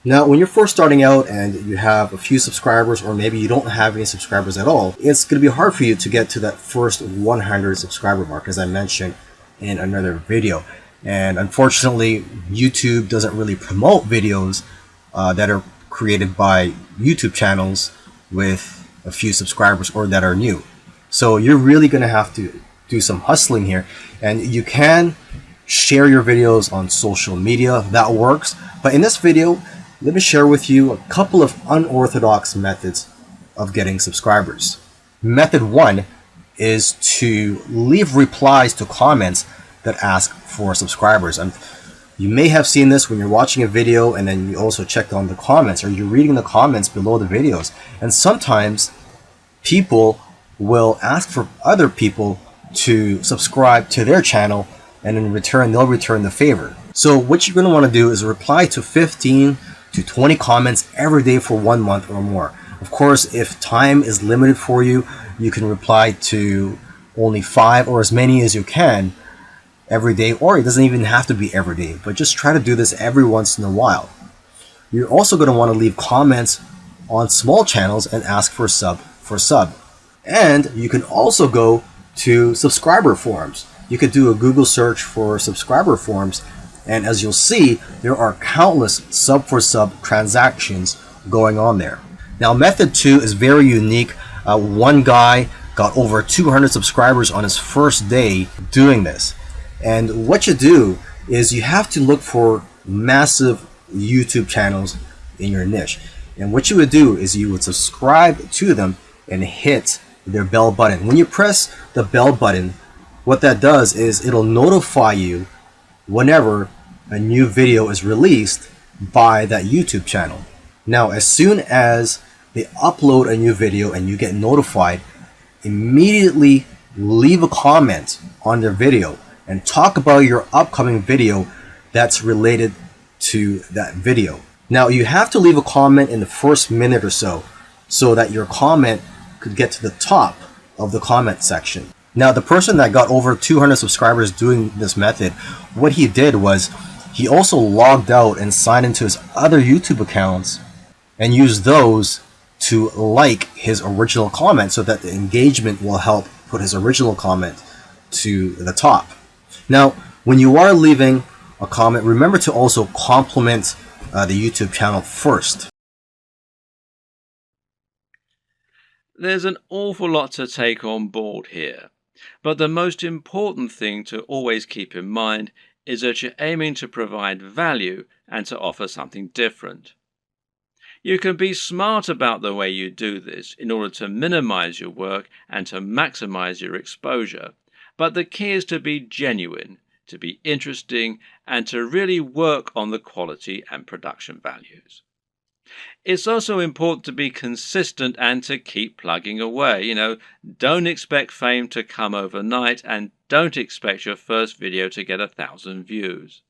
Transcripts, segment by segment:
Now, when you're first starting out and you have a few subscribers, or maybe you don't have any subscribers at all, it's going to be hard for you to get to that first 100 subscriber mark, as I mentioned in another video. And unfortunately, YouTube doesn't really promote videos that are created by YouTube channels with a few subscribers or that are new. So you're really going to have to do some hustling here. And you can share your videos on social media. That works. But in this video, let me share with you a couple of unorthodox methods of getting subscribers. Method 1 is to leave replies to comments that ask for subscribers. And you may have seen this when you're watching a video and then you also check on the comments, or you're reading the comments below the videos. And sometimes people will ask for other people to subscribe to their channel, and in return they'll return the favor. So what you're going to want to do is reply to 15 to 20 comments every day for 1 month or more. Of course, if time is limited for you, you can reply to only 5 or as many as you can every day, or it doesn't even have to be every day, but just try to do this every once in a while. You're also going to want to leave comments on small channels and ask for sub. And you can also go to subscriber forums. You could do a Google search for subscriber forums, and as you'll see, there are countless sub for sub transactions going on there. Now, method 2 is very unique. One guy got over 200 subscribers on his first day doing this. And what you do is you have to look for massive YouTube channels in your niche. And what you would do is you would subscribe to them and hit their bell button. When you press the bell button, what that does is it'll notify you whenever a new video is released by that YouTube channel. Now, as soon as they upload a new video and you get notified, immediately leave a comment on their video and talk about your upcoming video that's related to that video. Now, you have to leave a comment in the first minute or so that your comment could get to the top of the comment section. Now, the person that got over 200 subscribers doing this method, what he did was he also logged out and signed into his other YouTube accounts and used those to like his original comment, so that the engagement will help put his original comment to the top. Now, when you are leaving a comment, remember to also compliment the YouTube channel first. There's an awful lot to take on board here, but the most important thing to always keep in mind is that you're aiming to provide value and to offer something different. You can be smart about the way you do this in order to minimize your work and to maximize your exposure, but the key is to be genuine, to be interesting, and to really work on the quality and production values. It's also important to be consistent and to keep plugging away. Don't expect fame to come overnight, and don't expect your first video to get 1,000 views.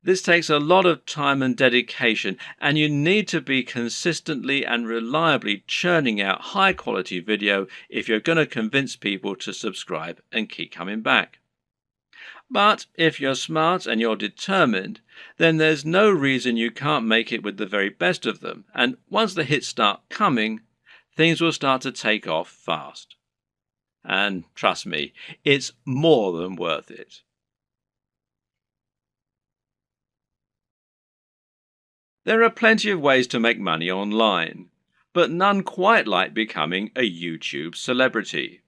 This takes a lot of time and dedication, and you need to be consistently and reliably churning out high quality video if you're going to convince people to subscribe and keep coming back. But if you're smart and you're determined, then there's no reason you can't make it with the very best of them, and once the hits start coming, things will start to take off fast. And trust me, it's more than worth it. There are plenty of ways to make money online, but none quite like becoming a YouTube celebrity.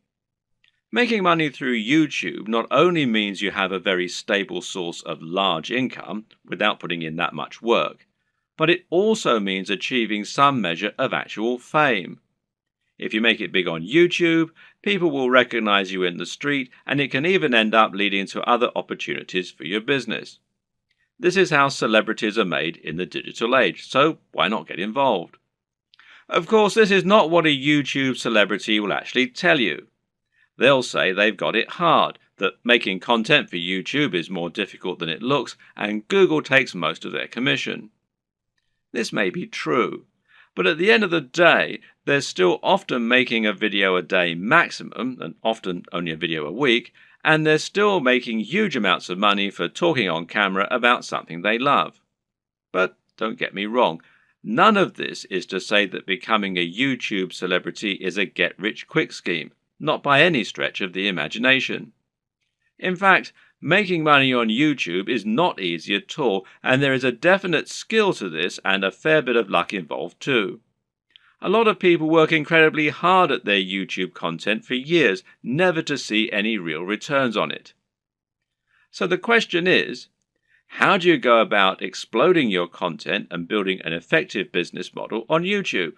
Making money through YouTube not only means you have a very stable source of large income without putting in that much work, but it also means achieving some measure of actual fame. If you make it big on YouTube, people will recognize you in the street, and it can even end up leading to other opportunities for your business. This is how celebrities are made in the digital age, so why not get involved? Of course, this is not what a YouTube celebrity will actually tell you. They'll say they've got it hard, that making content for YouTube is more difficult than it looks, and Google takes most of their commission. This may be true, but at the end of the day, they're still often making a video a day maximum, and often only a video a week, and they're still making huge amounts of money for talking on camera about something they love. But Don't get me wrong. None of this is to say that becoming a YouTube celebrity is a get-rich-quick scheme, not by any stretch of the imagination. In fact, making money on YouTube is not easy at all, and there is a definite skill to this and a fair bit of luck involved too. A lot of people work incredibly hard at their YouTube content for years, never to see any real returns on it. So the question is, how do you go about exploding your content and building an effective business model on YouTube?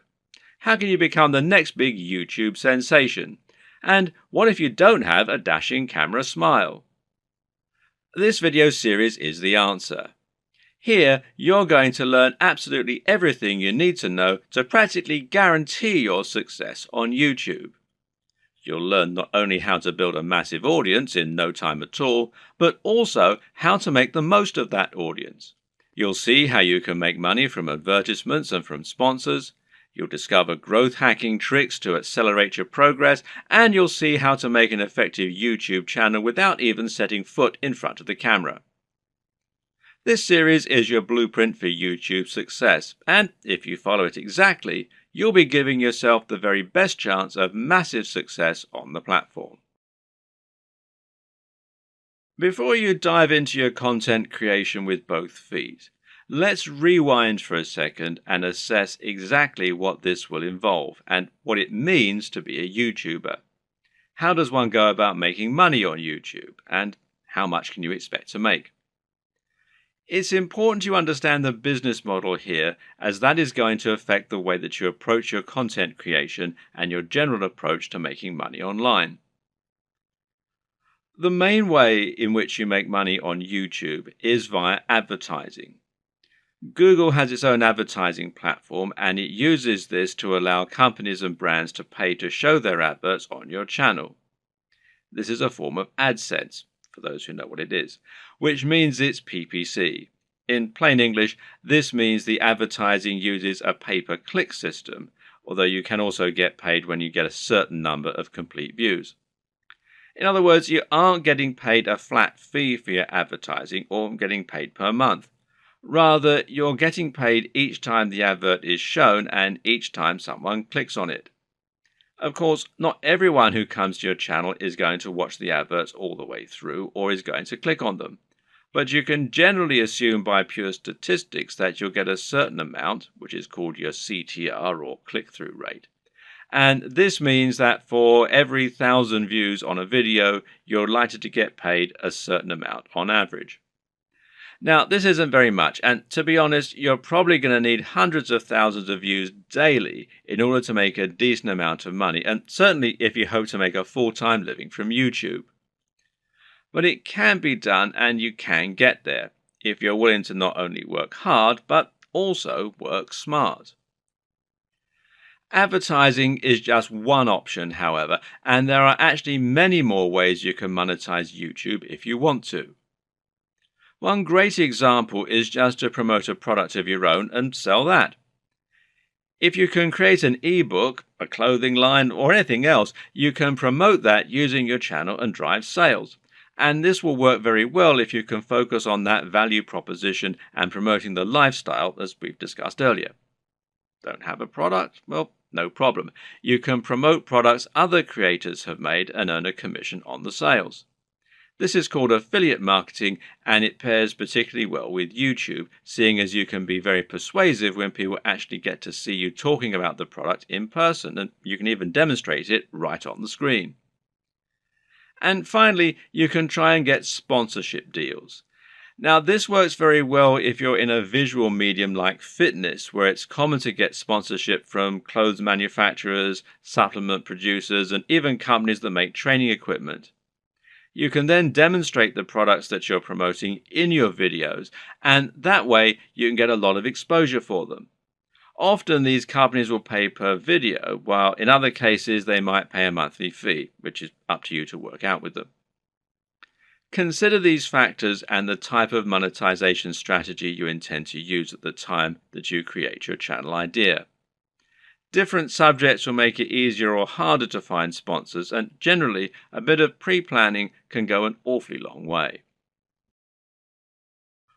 How can you become the next big YouTube sensation? And what if you don't have a dashing camera smile? This video series is the answer. Here, you're going to learn absolutely everything you need to know to practically guarantee your success on YouTube. You'll learn not only how to build a massive audience in no time at all, but also how to make the most of that audience. You'll see how you can make money from advertisements and from sponsors. You'll discover growth hacking tricks to accelerate your progress, and you'll see how to make an effective YouTube channel without even setting foot in front of the camera. This series is your blueprint for YouTube success, and if you follow it exactly, you'll be giving yourself the very best chance of massive success on the platform. Before you dive into your content creation with both feet, let's rewind for a second and assess exactly what this will involve and what it means to be a YouTuber. How does one go about making money on YouTube, and how much can you expect to make? It's important you understand the business model here, as that is going to affect the way that you approach your content creation and your general approach to making money online. The main way in which you make money on YouTube is via advertising. Google has its own advertising platform, and it uses this to allow companies and brands to pay to show their adverts on your channel. This is a form of AdSense, for those who know what it is, which means it's PPC. In plain English, this means the advertising uses a pay-per-click system, although you can also get paid when you get a certain number of complete views. In other words, you aren't getting paid a flat fee for your advertising or getting paid per month. Rather, you're getting paid each time the advert is shown and each time someone clicks on it. Of course, not everyone who comes to your channel is going to watch the adverts all the way through or is going to click on them. But you can generally assume by pure statistics that you'll get a certain amount, which is called your CTR or click-through rate. And this means that for every 1,000 views on a video, you're likely to get paid a certain amount on average. Now, this isn't very much, and to be honest, you're probably going to need hundreds of thousands of views daily in order to make a decent amount of money, and certainly if you hope to make a full-time living from YouTube. But it can be done, and you can get there, if you're willing to not only work hard, but also work smart. Advertising is just one option, however, and there are actually many more ways you can monetize YouTube if you want to. One great example is just to promote a product of your own and sell that. If you can create an ebook, a clothing line, or anything else, you can promote that using your channel and drive sales. And this will work very well if you can focus on that value proposition and promoting the lifestyle as we've discussed earlier. Don't have a product? Well, no problem. You can promote products other creators have made and earn a commission on the sales. This is called affiliate marketing, and it pairs particularly well with YouTube, seeing as you can be very persuasive when people actually get to see you talking about the product in person, and you can even demonstrate it right on the screen. And finally, you can try and get sponsorship deals. Now, this works very well if you're in a visual medium like fitness, where it's common to get sponsorship from clothes manufacturers, supplement producers, and even companies that make training equipment. You can then demonstrate the products that you're promoting in your videos, and that way you can get a lot of exposure for them. Often these companies will pay per video, while in other cases they might pay a monthly fee, which is up to you to work out with them. Consider these factors and the type of monetization strategy you intend to use at the time that you create your channel idea. Different subjects will make it easier or harder to find sponsors, and generally a bit of pre-planning can go an awfully long way.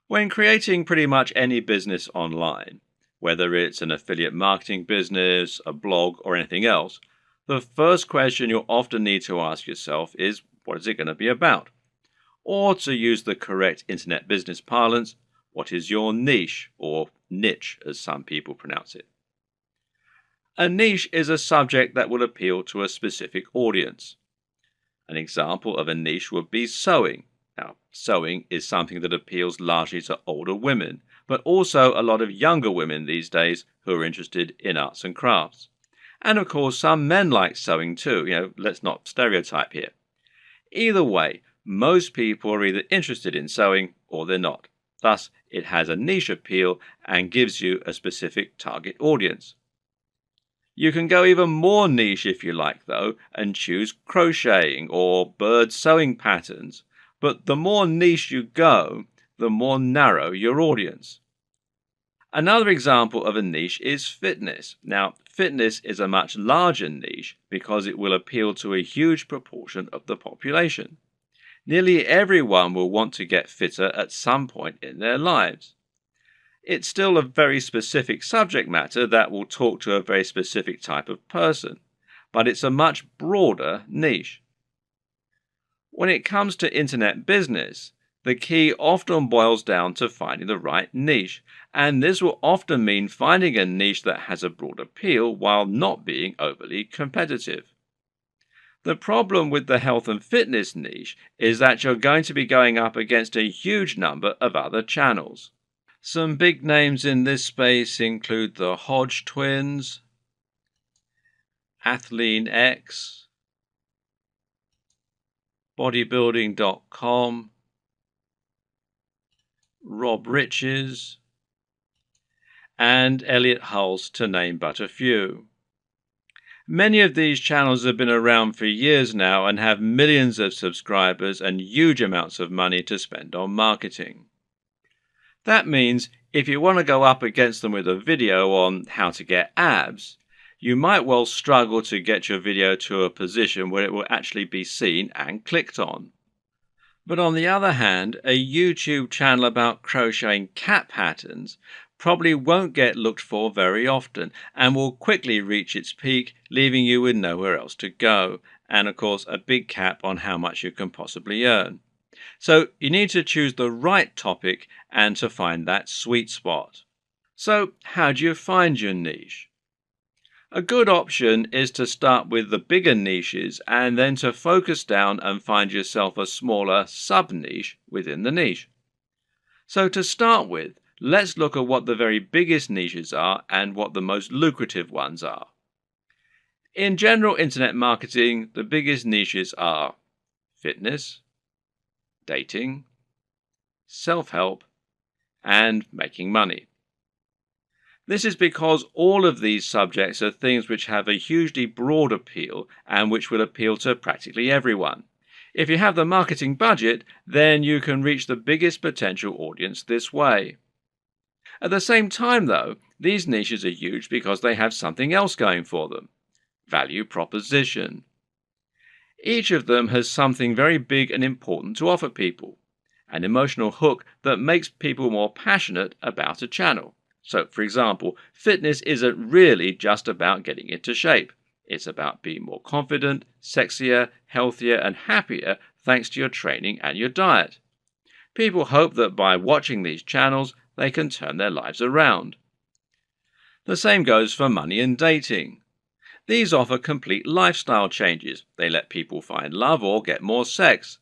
When creating pretty much any business online, whether it's an affiliate marketing business, a blog, or anything else, the first question you'll often need to ask yourself is, what is it going to be about? Or to use the correct internet business parlance, what is your niche, or niche as some people pronounce it? A niche is a subject that will appeal to a specific audience. An example of a niche would be sewing. Now, sewing is something that appeals largely to older women, but also a lot of younger women these days who are interested in arts and crafts. And of course, some men like sewing too. Let's not stereotype here. Either way, most people are either interested in sewing or they're not. Thus, it has a niche appeal and gives you a specific target audience. You can go even more niche if you like, though, and choose crocheting or bird sewing patterns. But the more niche you go, the more narrow your audience. Another example of a niche is fitness. Now, fitness is a much larger niche because it will appeal to a huge proportion of the population. Nearly everyone will want to get fitter at some point in their lives. It's still a very specific subject matter that will talk to a very specific type of person, but it's a much broader niche. When it comes to internet business, the key often boils down to finding the right niche, and this will often mean finding a niche that has a broad appeal while not being overly competitive. The problem with the health and fitness niche is that you're going to be going up against a huge number of other channels. Some big names in this space include the Hodge twins, Athlean X, bodybuilding.com, Rob Riches, and Elliot Hulse, to name but a few. Many of these channels have been around for years now and have millions of subscribers and huge amounts of money to spend on marketing. That means if you want to go up against them with a video on how to get abs, you might well struggle to get your video to a position where it will actually be seen and clicked on. But on the other hand, a YouTube channel about crocheting cat patterns probably won't get looked for very often and will quickly reach its peak, leaving you with nowhere else to go, and of course a big cap on how much you can possibly earn. So you need to choose the right topic and to find that sweet spot. So how do you find your niche? A good option is to start with the bigger niches and then to focus down and find yourself a smaller sub-niche within the niche. So to start with, let's look at what the very biggest niches are and what the most lucrative ones are. In general internet marketing, the biggest niches are fitness, dating, self-help, and making money. This is because all of these subjects are things which have a hugely broad appeal and which will appeal to practically everyone. If you have the marketing budget, then you can reach the biggest potential audience this way. At the same time, though, these niches are huge because they have something else going for them: value proposition. Each of them has something very big and important to offer people, an emotional hook that makes people more passionate about a channel. So, for example, fitness isn't really just about getting into shape. It's about being more confident, sexier, healthier, and happier thanks to your training and your diet. People hope that by watching these channels, they can turn their lives around. The same goes for money and dating. These offer complete lifestyle changes. They let people find love or get more sex.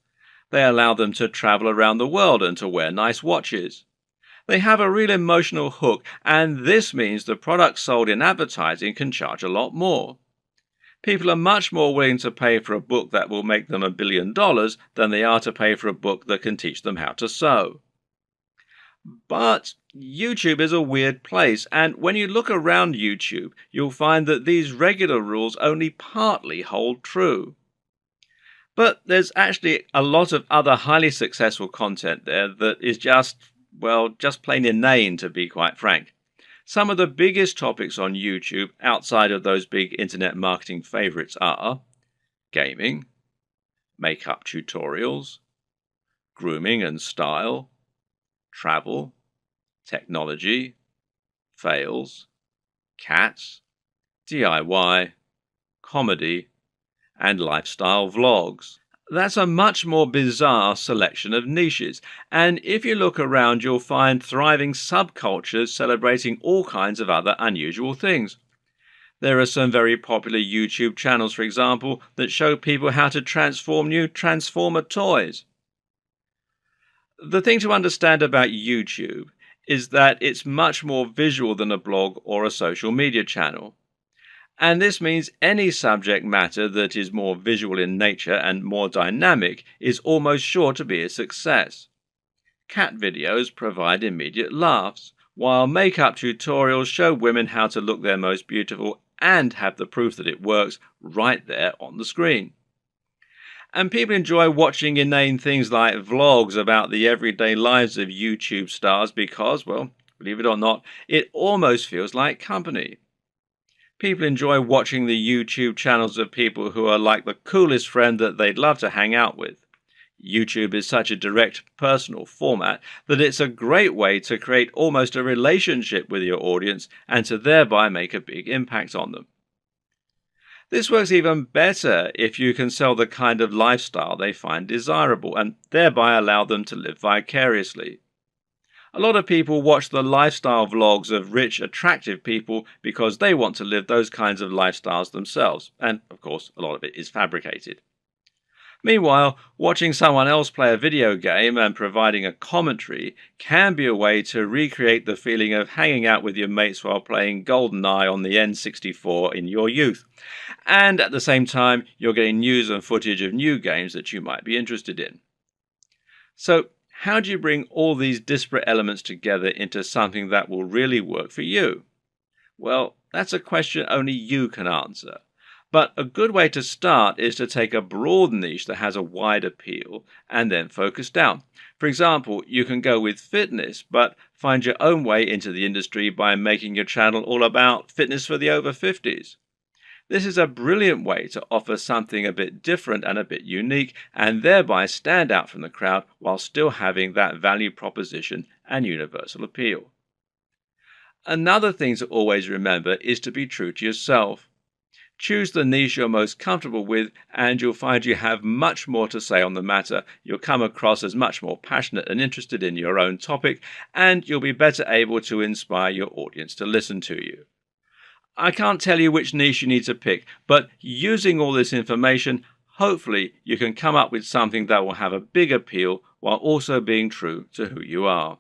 They allow them to travel around the world and to wear nice watches. They have a real emotional hook, and this means the products sold in advertising can charge a lot more. People are much more willing to pay for a book that will make them $1 billion than they are to pay for a book that can teach them how to sew. But YouTube is a weird place, and when you look around YouTube, you'll find that these regular rules only partly hold true. But there's actually a lot of other highly successful content there that is just plain inane, to be quite frank. Some of the biggest topics on YouTube outside of those big internet marketing favorites are gaming, makeup tutorials, grooming and style, travel, technology, fails, cats, DIY, comedy, and lifestyle vlogs. That's a much more bizarre selection of niches, and if you look around, you'll find thriving subcultures celebrating all kinds of other unusual things. There are some very popular YouTube channels, for example, that show people how to transform new Transformer toys. The thing to understand about YouTube is that it's much more visual than a blog or a social media channel. And this means any subject matter that is more visual in nature and more dynamic is almost sure to be a success. Cat videos provide immediate laughs, while makeup tutorials show women how to look their most beautiful and have the proof that it works right there on the screen. And people enjoy watching inane things like vlogs about the everyday lives of YouTube stars because, well, believe it or not, it almost feels like company. People enjoy watching the YouTube channels of people who are like the coolest friend that they'd love to hang out with. YouTube is such a direct, personal format that it's a great way to create almost a relationship with your audience and to thereby make a big impact on them. This works even better if you can sell the kind of lifestyle they find desirable and thereby allow them to live vicariously. A lot of people watch the lifestyle vlogs of rich, attractive people because they want to live those kinds of lifestyles themselves, and of course a lot of it is fabricated. Meanwhile, watching someone else play a video game and providing a commentary can be a way to recreate the feeling of hanging out with your mates while playing GoldenEye on the N64 in your youth. And at the same time, you're getting news and footage of new games that you might be interested in. So, how do you bring all these disparate elements together into something that will really work for you? Well, that's a question only you can answer. But a good way to start is to take a broad niche that has a wide appeal and then focus down. For example, you can go with fitness, but find your own way into the industry by making your channel all about fitness for the over 50s. This is a brilliant way to offer something a bit different and a bit unique, and thereby stand out from the crowd while still having that value proposition and universal appeal. Another thing to always remember is to be true to yourself. Choose the niche you're most comfortable with, and you'll find you have much more to say on the matter. You'll come across as much more passionate and interested in your own topic, and you'll be better able to inspire your audience to listen to you. I can't tell you which niche you need to pick, but using all this information, hopefully you can come up with something that will have a big appeal while also being true to who you are.